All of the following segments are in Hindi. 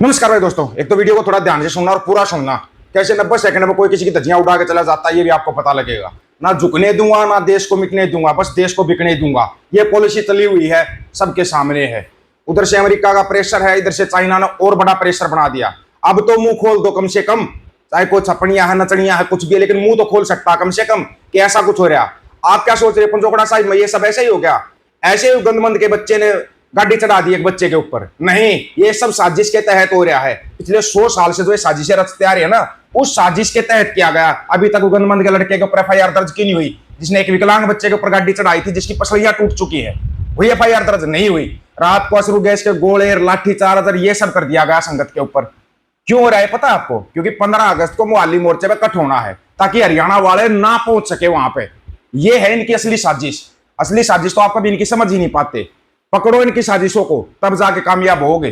नमस्कार भाई दोस्तों, एक तो वीडियो को थोड़ा ध्यान से सुनना और पूरा सुनना। कैसे 90 सेकंड में कोई किसी की धज्जियां उड़ा के चला जाता है ये भी आपको पता लगेगा। ना झुकने दूंगा ना देश को मिटने दूंगा, बस देश को बिकने दूंगा। ये पॉलिसी चली हुई है, सबके सामने है। उधर से अमेरिका का प्रेशर है, इधर से चाइना ने और बड़ा प्रेशर बना दिया। अब तो मुंह खोल दो कम से कम, चाहे कोई छपड़ियां है नचड़ियां है कुछ भी है, लेकिन मुंह तो खोल सकता कम से कम कि ऐसा कुछ हो रहा। आप क्या सोच रहे पंजोकड़ा साहिब में ये सब ऐसे ही हो गया? ऐसे ही गंदमंद के बच्चे ने गाड़ी चढ़ा दी एक बच्चे के ऊपर? नहीं, ये सब साजिश के तहत हो रहा है। पिछले 100 साल से जो ये साजिशें रचते आ रही है ना, उस साजिश के तहत किया गया। अभी तक गंदमंद के लड़के के ऊपर FIR दर्ज की नहीं हुई, जिसने एक विकलांग बच्चे के ऊपर गाड़ी चढ़ाई थी, जिसकी पसलियां टूट चुकी है, वही FIR दर्ज नहीं हुई। रात को अश्रु गैस के गोले, लाठी चार्जर, ये सब कर दिया गया संगत के ऊपर। क्यों हो रहा है पता है आपको? क्योंकि 15 अगस्त को मोहाली मोर्चे पे कट होना है, ताकि हरियाणा वाले ना पहुंच सके वहां पे। ये है इनकी असली साजिश। असली साजिश तो आप कभी इनकी समझ ही नहीं पाते। पकड़ो इनकी साजिशों को, तब जाके कामयाब होगे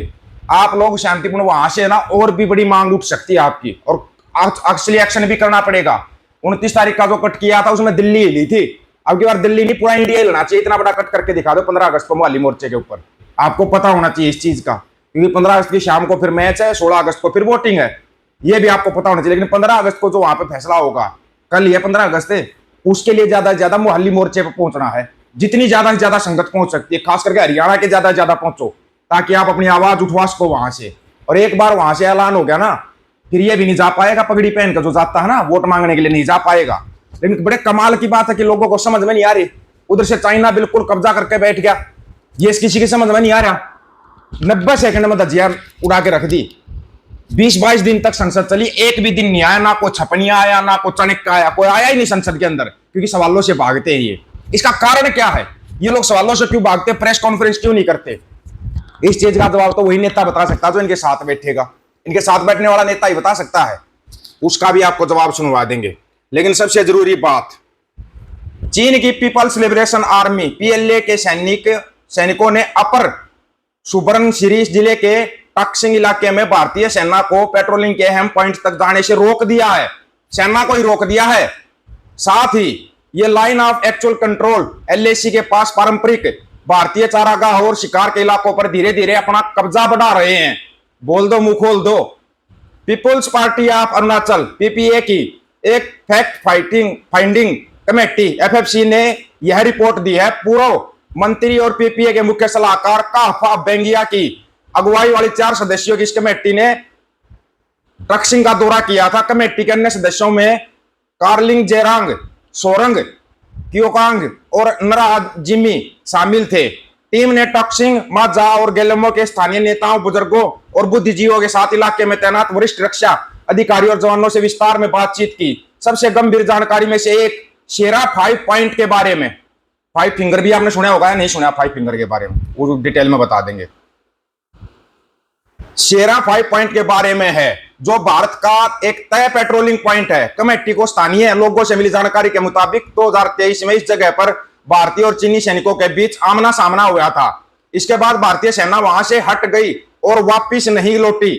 आप लोग। शांतिपूर्ण वहां से ना और भी बड़ी मांग उठ सकती है आपकी, और असली एक्शन भी करना पड़ेगा। 29 तारीख का जो कट किया था उसमें दिल्ली हिली थी। अब की बार दिल्ली नहीं, पूरा इंडिया हिलना चाहिए। इतना बड़ा कट करके दिखा दो 15 अगस्त को मोहाली मोर्चे के ऊपर। आपको पता होना चाहिए इस चीज का, क्योंकि 15 अगस्त की शाम को फिर मैच है, 16 अगस्त को फिर वोटिंग है। ये भी आपको पता होना चाहिए। लेकिन 15 अगस्त को जो वहां पे फैसला होगा, कल ये 15 अगस्त है, उसके लिए ज्यादा से ज्यादा मोहाली मोर्चे पर पहुंचना है। जितनी ज्यादा से ज्यादा संगत पहुंच सकती है, खास करके हरियाणा के ज्यादा से ज्यादा पहुंचो, ताकि आप अपनी आवाज उठवा सको वहां से। और एक बार वहां से ऐलान हो गया ना, फिर ये भी नहीं जा पाएगा पगड़ी पहन कर जो जाता है ना वोट मांगने के लिए, नहीं जा पाएगा। लेकिन बड़े कमाल की बात है कि लोगों को समझ में नहीं आ रही। उधर से चाइना बिल्कुल कब्जा करके बैठ गया, ये किसी की समझ में नहीं आ रहा। 90 सेकंड में धज्जियां उड़ा के रख दी। 20-22 दिन तक संसद चली, एक भी दिन नहीं आया, ना कोई छपनिया आया, ना कोई चाणक्य आया, कोई आया ही नहीं संसद के अंदर, क्योंकि सवालों से भागते हैं ये। इसका कारण क्या है? ये लोग सवालों से क्यों भागते? प्रेस कॉन्फ्रेंस क्यों नहीं करते? इस चीज का जवाब तो वही नेता बता सकता है जो इनके साथ बैठेगा। इनके साथ बैठने वाला नेता ही बता सकता है, उसका भी आपको जवाब सुनवा देंगे। लेकिन सबसे जरूरी बात, चीन की पीपल्स लिबरेशन आर्मी PLA के सैनिकों ने अपर सुबर्णशिरी जिले के टक्सिंग इलाके में भारतीय सेना को पेट्रोलिंग के अहम पॉइंट तक जाने से रोक दिया है। सेना को ही रोक दिया है। साथ ही ये line of actual control LAC के पास पारंपरिक भारतीय चारागाह और शिकार के इलाकों पर धीरे धीरे अपना कब्जा बढ़ा रहे हैं। बोल दो, मुंह खोल दो। People's party of Arunachal PPA की एक फैक्ट फाइंडिंग कमेटी FFC ने यह रिपोर्ट दी है। पूर्व मंत्री और PPA के मुख्य सलाहकार काफा बेंगिया की अगुवाई वाली 4 सदस्यों की इस कमेटी ने टक्सिंग का दौरा किया था। कमेटी के अन्य सदस्यों में कार्लिंग जेरांग, सोरंग, क्योकांग और नरा जिमी शामिल थे। टीम ने टक्सिंग, माजा और गेलमो के स्थानीय नेताओं, बुजुर्गों और बुद्धिजीवियों के साथ इलाके में तैनात वरिष्ठ रक्षा अधिकारियों और जवानों से विस्तार में बातचीत की। सबसे गंभीर जानकारी में से एक शेरा 5 पॉइंट के बारे में। 5 फिंगर भी आपने सुना होगा या नहीं सुना? 5 फिंगर के बारे में वो डिटेल में बता देंगे। शेरा 5 पॉइंट के बारे में है, जो भारत का एक तय पेट्रोलिंग पॉइंट है। कमेटी को स्थानीय लोगों से मिली जानकारी के मुताबिक 2023 में इस जगह पर भारतीय और चीनी सैनिकों के बीच आमना सामना हुआ था। इसके बाद भारतीय सेना वहां से हट गई और वापिस नहीं लौटी।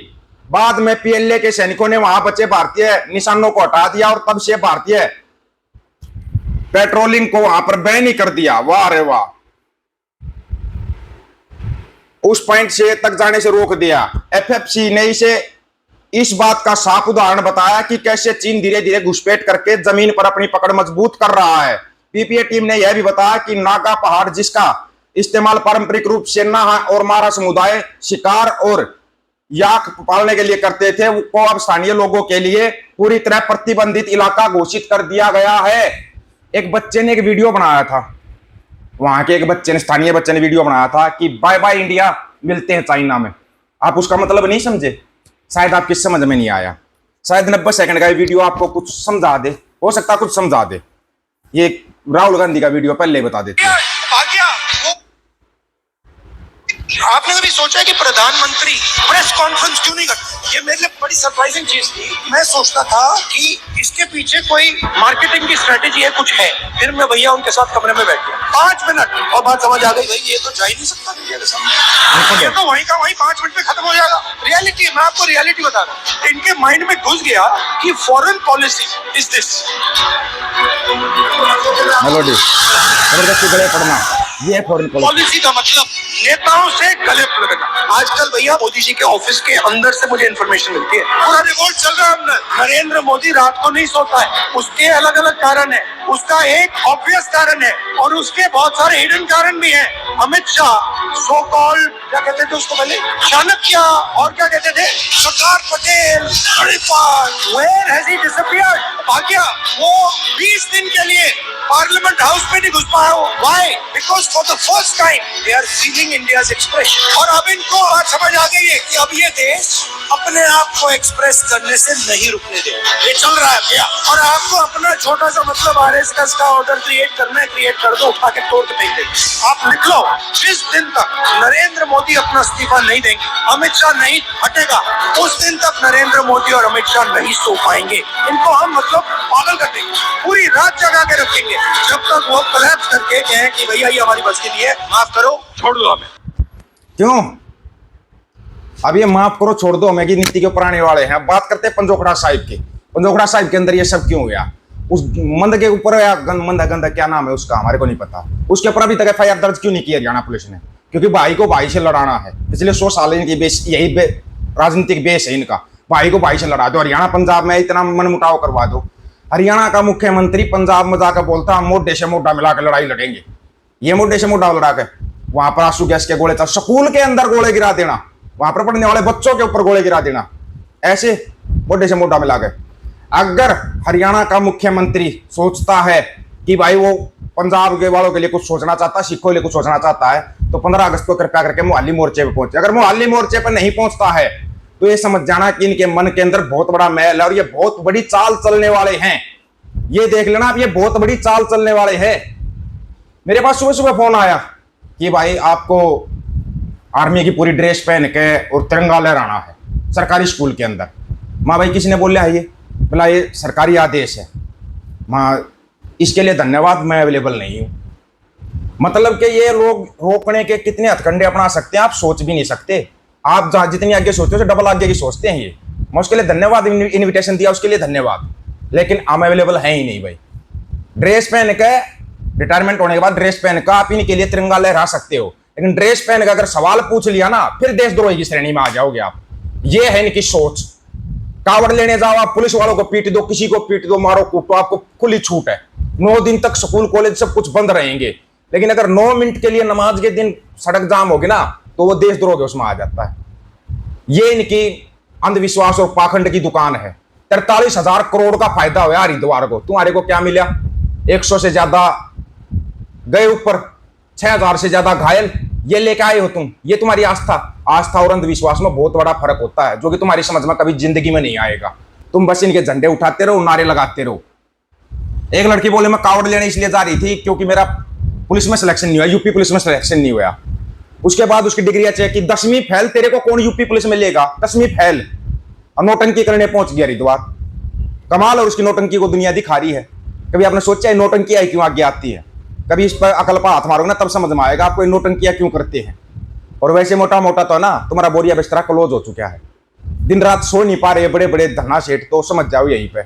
बाद में PLA के सैनिकों ने वहां बचे भारतीय निशानों को हटा दिया और तब से भारतीय पेट्रोलिंग को वहां पर बैन ही कर दिया। वाह रे वाह, उस पॉइंट से तक जाने से रोक दिया। FFC ने इसे इस बात का साफ उदाहरण बताया कि कैसे चीन धीरे धीरे घुसपैठ करके जमीन पर अपनी पकड़ मजबूत कर रहा है। PPA टीम ने यह भी बताया कि नागा पहाड़, जिसका इस्तेमाल पारंपरिक रूप से नाहा और मारा समुदाय शिकार और याक पालने के लिए करते थे, वो अब स्थानीय लोगों के लिए पूरी तरह प्रतिबंधित इलाका घोषित कर दिया गया है। एक बच्चे ने एक वीडियो बनाया था, वहां के एक बच्चे ने, स्थानीय बच्चे ने वीडियो बनाया था कि बाय बाय इंडिया, मिलते हैं चाइना में। आप उसका मतलब नहीं समझे, शायद आपकी समझ में नहीं आया। शायद 90 सेकंड का वीडियो आपको कुछ समझा दे, हो सकता कुछ समझा दे। ये राहुल गांधी का वीडियो पहले बता देते हैं। आपने कभी सोचा है कि प्रधानमंत्री प्रेस कॉन्फ्रेंस क्यों नहीं करते? ये मेरे लिए बड़ी सरप्राइजिंग चीज थी। मैं सोचता था कि इसके पीछे कोई मार्केटिंग की स्ट्रेटेजी है, कुछ है। फिर मैं भैया उनके साथ कमरे में बैठ गया 5 मिनट और बात समझ आ गई, भाई ये तो जा ही नहीं सकता मीडिया के सामने, ये तो वहीं का वहीं 5 मिनट में खत्म हो जाएगा। रियलिटी, मैं आपको रियलिटी बता रहा हूँ। इनके माइंड में घुस गया कि फॉरेन पॉलिसी इज दिस। जबरदस्ती गले पड़ना। ये फॉरेन पॉलिसी। पॉलिसी का मतलब नेताओं से गले लगना। आजकल भैया मोदी जी के ऑफिस के अंदर से मुझे इन्फॉर्मेशन मिलती है, पूरा रिवोल्ट चल रहा है अंदर। नरेंद्र मोदी रात को नहीं सोता है, उसके अलग अलग कारण है, उसका एक ऑब्वियस कारण है और उसके बहुत सारे हिडन कारण भी हैं। अमित शाह सो कॉल्ड क्या कहते थे उसको पहले, चाणक्य, और क्या कहते थे, Sardar Patel, Haripal, where has he disappeared? भाग्य वो 20 दिन के लिए पार्लियामेंट हाउस में नहीं घुस पाया हो। Why? Because for the first time they are feeling India's expression. और अब इनको बात समझ आ गई है कि अब ये देश अपने आप को एक्सप्रेस करने से नहीं रुकने दे। ये चल रहा है भैया, और आपको अपना छोटा सा मतलब आरएसएस का ऑर्डर क्रिएट करना है, क्रिएट कर दो, उठा के तोड़ के फेंक दे। आप लिख लो, जिस दिन तक नरेंद्र मोदी अपना इस्तीफा नहीं देंगे, अमित शाह नहीं हटेगा, उस दिन तक नरेंद्र मोदी और अमित शाह नहीं सो पाएंगे। इनको हम मतलब पागल कर देंगे, पूरी रात जगा के रखेंगे जब तक वो कोलैप्स करके कहें कि भैया ये हमारी बस के लिए, माफ करो, छोड़ दो हमें। क्यों? अब ये माफ करो छोड़ दो हमें की नीति के पुराने वाले हैं। बात करते हैं पंजोखड़ा साहिब की। पंजोखड़ा साहिब के अंदर ये सब क्यों गया? उस मंद के ऊपर या मंदा गंदा क्या नाम है उसका, हमारे को नहीं पता। उसके ऊपर अभी तक एफआईआर दर्ज क्यों नहीं की हरियाणा पुलिस ने? क्योंकि भाई को भाई से लड़ाना है। पिछले 100 साल इनकी बेस यही राजनीतिक बेस है इनका, भाई को भाई से लड़ा दो। हरियाणा पंजाब में इतना मनमुटाव करवा दो। हरियाणा का मुख्यमंत्री पंजाब में जाकर बोलता हम मोढे से मोढा मिलाकर लड़ाई लड़ेंगे। ये मोढे से मोढा लड़ा के वहां पर आंसू गैस के गोले, स्कूल के अंदर गोले गिरा देना, वहां पर पढ़ने वाले बच्चों के ऊपर गोले गिरा देना, ऐसे मोढे से मोढा मिला के। अगर हरियाणा का मुख्यमंत्री सोचता है कि भाई वो पंजाब के वालों के लिए कुछ सोचना चाहता है, सिखों के लिए कुछ सोचना चाहता है, तो 15 अगस्त को कृपया करके मोहाली मोर्चे पर पहुंचे। अगर मोहाली मोर्चे पर नहीं पहुंचता है तो ये समझ जाना कि इनके मन के अंदर बहुत बड़ा मैल है और ये बहुत बड़ी चाल चलने वाले हैं। ये देख लेना आप, ये बहुत बड़ी चाल चलने वाले हैं। मेरे पास सुबह सुबह फोन आया कि भाई आपको आर्मी की पूरी ड्रेस पहन के और तिरंगा लहराना है सरकारी स्कूल के अंदर। माँ भाई किसने बोला है ये? बोला ये सरकारी आदेश है। माँ इसके लिए धन्यवाद, मैं अवेलेबल नहीं हूँ। मतलब कि ये लोग रोकने के कितने हथकंडे अपना सकते हैं आप सोच भी नहीं सकते। आप जहाँ जितनी आगे सोचते हो डबल आगे की सोचते हैं ये। मैं उसके लिए धन्यवाद, इन्विटेशन दिया उसके लिए धन्यवाद, लेकिन हम अवेलेबल है ही नहीं भाई। ड्रेस पहन के रिटायरमेंट होने के बाद ड्रेस पहन कर आप इनके लिए तिरंगा लहरा सकते हो, लेकिन ड्रेस पहन कर अगर सवाल पूछ लिया ना फिर देशद्रोही की श्रेणी में आ जाओगे आप। ये है इनकी सोच। कावड़ लेने जाओ आप, पुलिस वालों को पीट दो, किसी को पीट दो, मारो कूटो, आपको खुली छूट है। 9 दिन तक स्कूल कॉलेज सब कुछ बंद रहेंगे, लेकिन अगर 9 मिनट के लिए नमाज के दिन सड़क जाम होगी ना तो वो देशद्रोह के उसमें आ जाता है। ये इनकी अंधविश्वास और पाखंड की दुकान है। 43,000 करोड़ का फायदा हुआ हरिद्वार को, तुम्हारे को क्या मिला? 100 से ज्यादा गए ऊपर, 6,000 से ज्यादा घायल, ये लेके आए हो तुम। ये तुम्हारी आस्था और अंधविश्वास में बहुत बड़ा फर्क होता है, जो कि तुम्हारी समझ में कभी जिंदगी में नहीं आएगा। तुम बस इनके झंडे उठाते रहो, नारे लगाते रहो। एक लड़की बोले मैं कावड़ लेने इसलिए जा रही थी क्योंकि मेरा पुलिस में सिलेक्शन नहीं हुआ, यूपी पुलिस में सिलेक्शन नहीं हुआ। उसके बाद उसकी डिग्रियां चेक की, 10वीं फेल, तेरे को कौन यूपी पुलिस में लेगा? 10वीं फेल, और नौटंकी करने पहुंच गया हरिद्वार। कमाल, और उसकी नौटंकी को दुनिया दिखा रही है। कभी आपने सोचा है नौटंकियां क्यों आगे आती है? कभी इस पर अकल पर हाथ मारोगे ना तब समझ में आएगा आपको नौटंकियां क्यों करते हैं। और वैसे मोटा मोटा तो ना तुम्हारा बोरिया बिस्तरा क्लोज हो चुका है, दिन रात सो नहीं पा रहे बड़े बड़े धरना सेठ, तो समझ जाओ यहीं पे।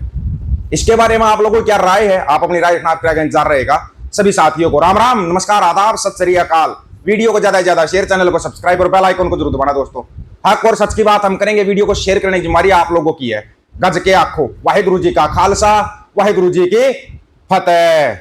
इसके बारे में आप लोगों की क्या राय है? आप अपनी राय इंतजार रहेगा। सभी साथियों को राम राम, नमस्कार, आदाब, सत श्री अकाल। वीडियो को ज्यादा से ज्यादा शेयर, चैनल को सब्सक्राइब और बेल आइकन को जरूर दबाना दोस्तों। हक और सच की बात हम करेंगे, वीडियो को शेयर करने की जिम्मेदारी आप लोगों की है। गज के आखो, वाहिगुरु जी का खालसा, वाहिगुरु जी की फतेह।